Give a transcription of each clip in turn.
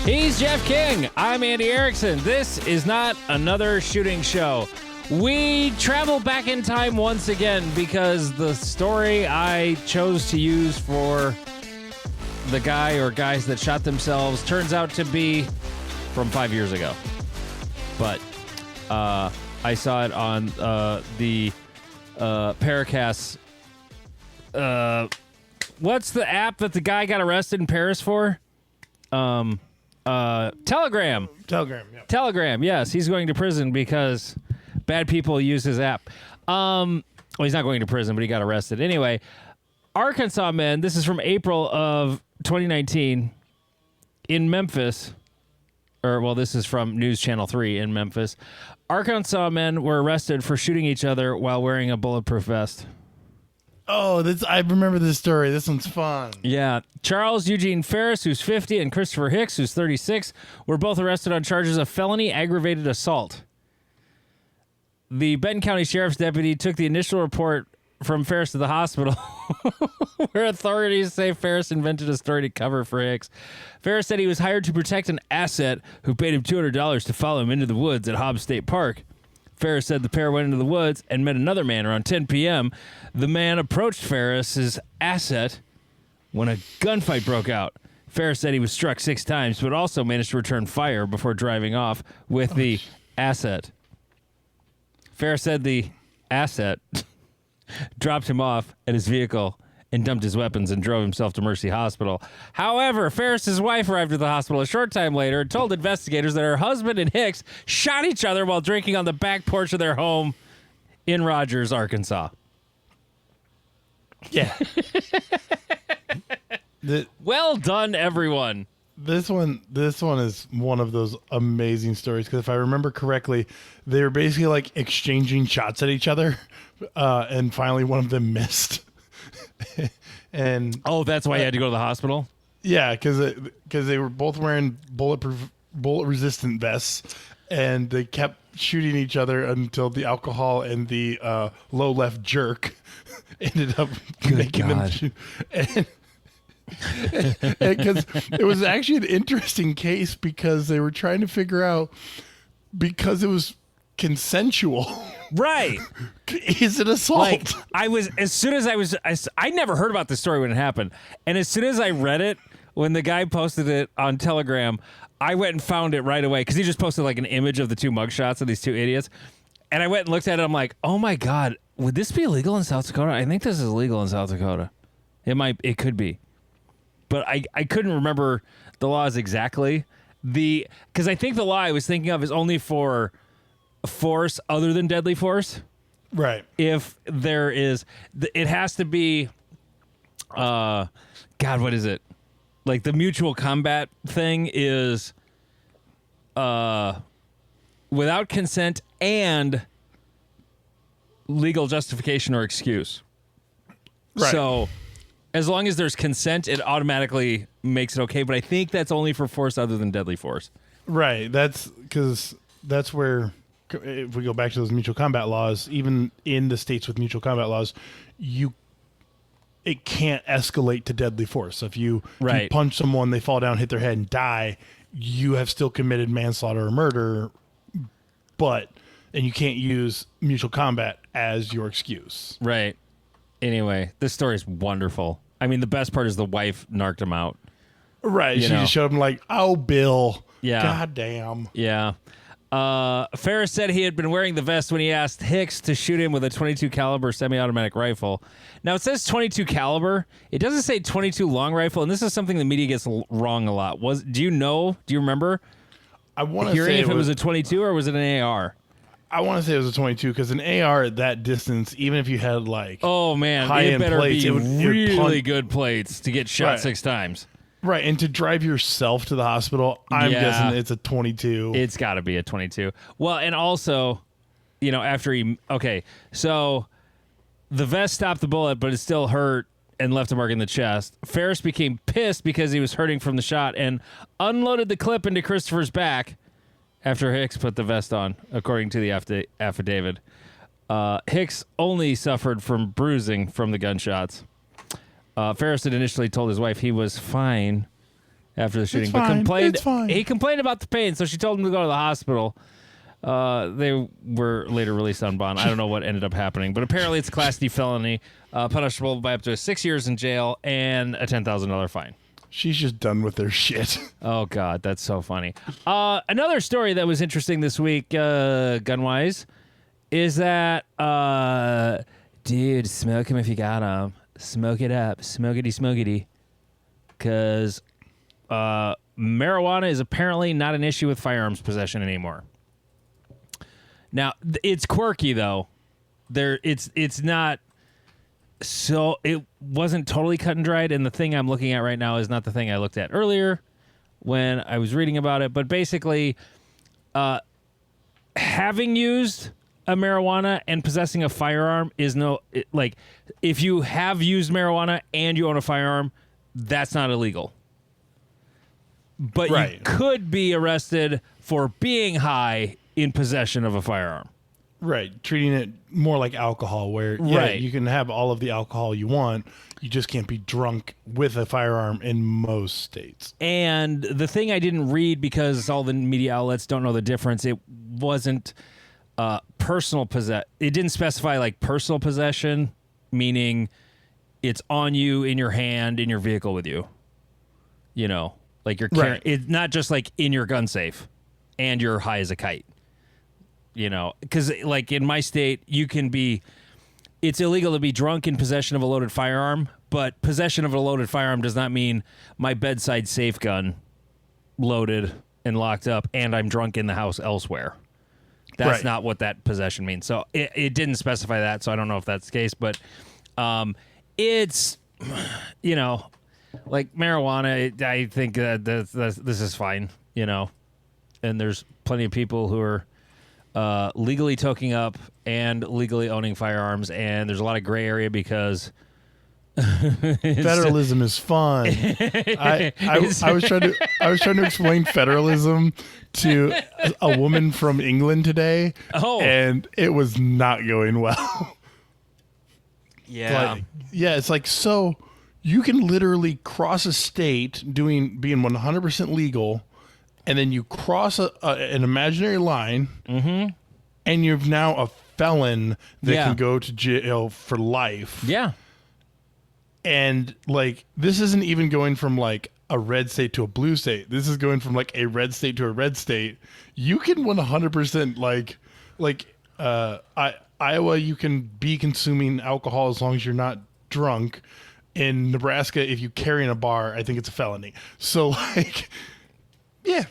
He's Jeff King. I'm Andy Erickson. This is not another shooting show. We travel back in time once again because the story I chose to use for the guy or guys that shot themselves turns out to be from 5 years ago. But I saw it on the Paracast. What's the app that the guy got arrested in Paris for? Telegram. Yep. Telegram, yes. He's going to prison because bad people use his app. Well, he's not going to prison, but he got arrested. Anyway, Arkansas men, this is from April of 2019 in Memphis. This is from News Channel 3 in Memphis. Arkansas men were arrested for shooting each other while wearing a bulletproof vest. Oh, I remember this story. This one's fun. Yeah. Charles Eugene Ferris, who's 50, and Christopher Hicks, who's 36, were both arrested on charges of felony aggravated assault. The Benton County Sheriff's deputy took the initial report from Ferris to the hospital, where authorities say Ferris invented a story to cover for Hicks. Ferris said he was hired to protect an asset who paid him $200 to follow him into the woods at Hobbs State Park. Ferris said the pair went into the woods and met another man around 10 p.m. The man approached Ferris's asset when a gunfight broke out. Ferris said he was struck 6 times, but also managed to return fire before driving off with the asset. Ferris said the asset dropped him off at his vehicle and dumped his weapons and drove himself to Mercy Hospital. However, Ferris's wife arrived at the hospital a short time later and told investigators that her husband and Hicks shot each other while drinking on the back porch of their home in Rogers, Arkansas. Yeah. Well done, everyone. This one is one of those amazing stories because if I remember correctly, they were basically like exchanging shots at each other, and finally one of them missed. And that's why you had to go to the hospital? Yeah, because they were both wearing bullet-resistant vests, and they kept shooting each other until the alcohol and the low left jerk ended up making them shoot. Because it was actually an interesting case because they were trying to figure out, because it was consensual. Right. Is it assault? Like, I never heard about this story when it happened. And as soon as I read it, when the guy posted it on Telegram, I went and found it right away because he just posted like an image of the 2 mugshots of these 2 idiots. And I went and looked at it. I'm like, oh my God, would this be illegal in South Dakota? I think this is illegal in South Dakota. It could be. But I couldn't remember the laws exactly. Because I think the law I was thinking of is only for force other than deadly force. Right. If there is, it has to be, God, what is it? Like the mutual combat thing is without consent and legal justification or excuse. Right. So as long as there's consent, it automatically makes it okay. But I think that's only for force other than deadly force. Right. That's where, if we go back to those mutual combat laws, even in the states with mutual combat laws, it can't escalate to deadly force. So if you punch someone, they fall down, hit their head, and die, you have still committed manslaughter or murder, and you can't use mutual combat as your excuse. Right. Anyway, this story is wonderful. I mean, the best part is the wife narked him out. Right. She just showed him like, oh, Bill. Yeah. God damn. Yeah. Ferris said he had been wearing the vest when he asked Hicks to shoot him with a .22 caliber semi-automatic rifle. Now, it says .22 caliber. It doesn't say .22 long rifle, and this is something the media gets wrong a lot. Do you remember? I want to say if it was a .22 or was it an AR? I want to say it was a .22 because an AR at that distance, even if you had like it better plates, be it would really good plates to get shot 6 times. Right, and to drive yourself to the hospital, I'm guessing it's a .22. It's got to be a .22. Well, and also, so the vest stopped the bullet, but it still hurt and left a mark in the chest. Ferris became pissed because he was hurting from the shot and unloaded the clip into Christopher's back after Hicks put the vest on, according to the affidavit. Hicks only suffered from bruising from the gunshots. Ferris had initially told his wife he was fine after the shooting, It's but fine. complained. It's fine. He complained about the pain, so she told him to go to the hospital. They were later released on bond. I don't know what ended up happening, but apparently it's a Class D felony, punishable by up to 6 years in jail and a $10,000 fine. She's just done with their shit. Oh, God, that's so funny. Another story that was interesting this week, gun-wise, is that, dude, smoke him if you got him. Smoke it up. Smokity. Because marijuana is apparently not an issue with firearms possession anymore. Now, it's quirky, though. It's not... So it wasn't totally cut and dried, and the thing I'm looking at right now is not the thing I looked at earlier when I was reading about it. But basically, having used a marijuana and possessing a firearm is like, if you have used marijuana and you own a firearm, that's not illegal. But you could be arrested for being high in possession of a firearm. Right, treating it more like alcohol, where you can have all of the alcohol you want, you just can't be drunk with a firearm in most states. And the thing I didn't read, because all the media outlets don't know the difference, it wasn't personal possession. It didn't specify like personal possession, meaning it's on you, in your hand, in your vehicle with you. You know, like you're carrying. It's not just like in your gun safe, and you're high as a kite. You know, because like in my state, it's illegal to be drunk in possession of a loaded firearm, but possession of a loaded firearm does not mean my bedside safe gun loaded and locked up and I'm drunk in the house elsewhere. That's not what that possession means. So it didn't specify that, so I don't know if that's the case, but it's, you know, like marijuana, I think this is fine, you know, and there's plenty of people who are legally toking up and legally owning firearms, and there's a lot of gray area because federalism is fun. I was trying to explain federalism to a woman from England today, and it was not going well. Yeah, it's like, so you can literally cross a state being 100% legal, and then you cross an imaginary line, and you're now a felon that can go to jail for life. Yeah. And, like, this isn't even going from, like, a red state to a blue state. This is going from, like, a red state to a red state. You can 100%, Iowa, you can be consuming alcohol as long as you're not drunk. In Nebraska, if you carry in a bar, I think it's a felony. So, like... Yeah.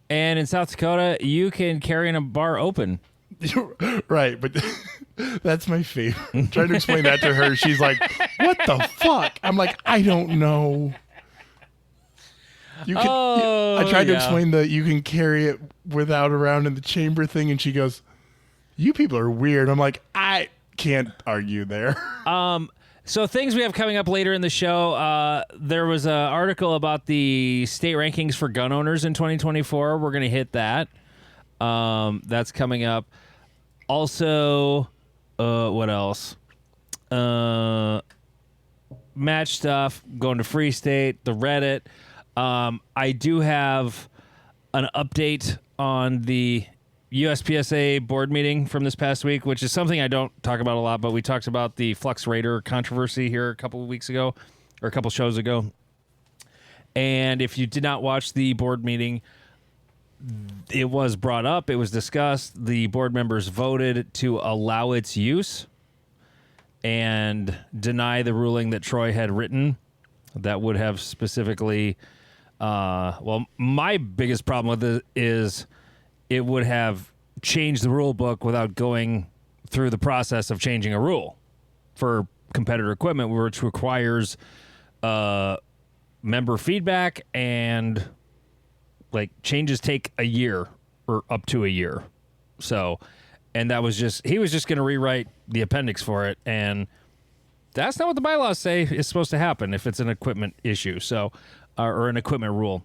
And in South Dakota, you can carry in a bar open. Right, but that's my favorite. I'm trying to explain that to her. She's like, what the fuck? I'm like, I don't know. I tried to explain that you can carry it without around in the chamber thing, and she goes, you people are weird. I'm like, I can't argue there. So things we have coming up later in the show, there was an article about the state rankings for gun owners in 2024. We're going to hit that. That's coming up. Also, what else? Match stuff, going to Free State, the Reddit. I do have an update on the USPSA board meeting from this past week, which is something I don't talk about a lot, but we talked about the Flux Raider controversy here a couple of weeks ago, or a couple shows ago. And if you did not watch the board meeting, it was brought up, it was discussed, the board members voted to allow its use and deny the ruling that Troy had written that would have specifically, my biggest problem with it is it would have changed the rule book without going through the process of changing a rule for competitor equipment, which requires member feedback, and like changes take a year or up to a year. So, and that was he was just going to rewrite the appendix for it, and that's not what the bylaws say is supposed to happen if it's an equipment issue. So, or an equipment rule,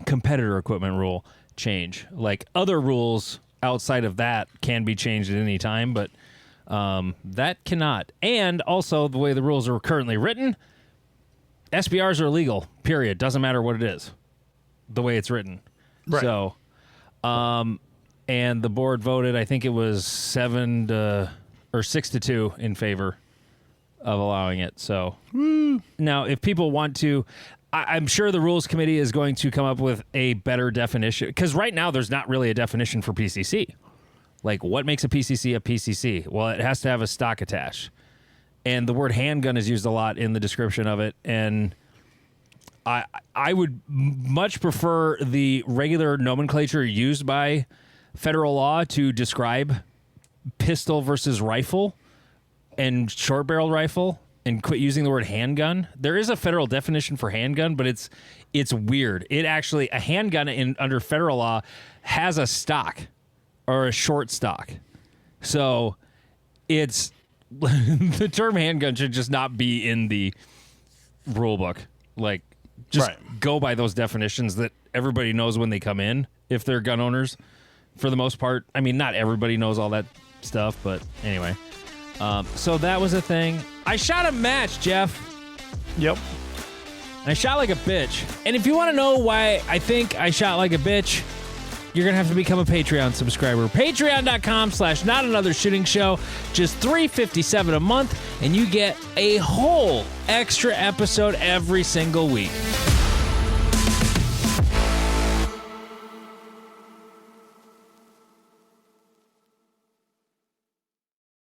competitor equipment rule change. Like other rules outside of that can be changed at any time, but that cannot. And also the way the rules are currently written, SBRs are illegal, period. Doesn't matter what it is, the way it's written. Right. So, and the board voted, I think it was 6-2 in favor of allowing it. So now if people want to, I'm sure the rules committee is going to come up with a better definition, because right now there's not really a definition for PCC. Like, what makes a PCC a PCC? Well, it has to have a stock attached. And the word handgun is used a lot in the description of it. And I would much prefer the regular nomenclature used by federal law to describe pistol versus rifle and short barreled rifle, and quit using the word handgun. There is a federal definition for handgun, but it's weird. It actually, a handgun under federal law has a stock or a short stock. So it's the term handgun should just not be in the rule book. Like, just go by those definitions that everybody knows when they come in, if they're gun owners, for the most part. I mean, not everybody knows all that stuff, but anyway. So that was a thing. I shot a match, Jeff. Yep. I shot like a bitch. And if you want to know why I think I shot like a bitch, you're going to have to become a Patreon subscriber. Patreon.com/NotAnotherShootingShow. Just $3.57 a month, and you get a whole extra episode every single week.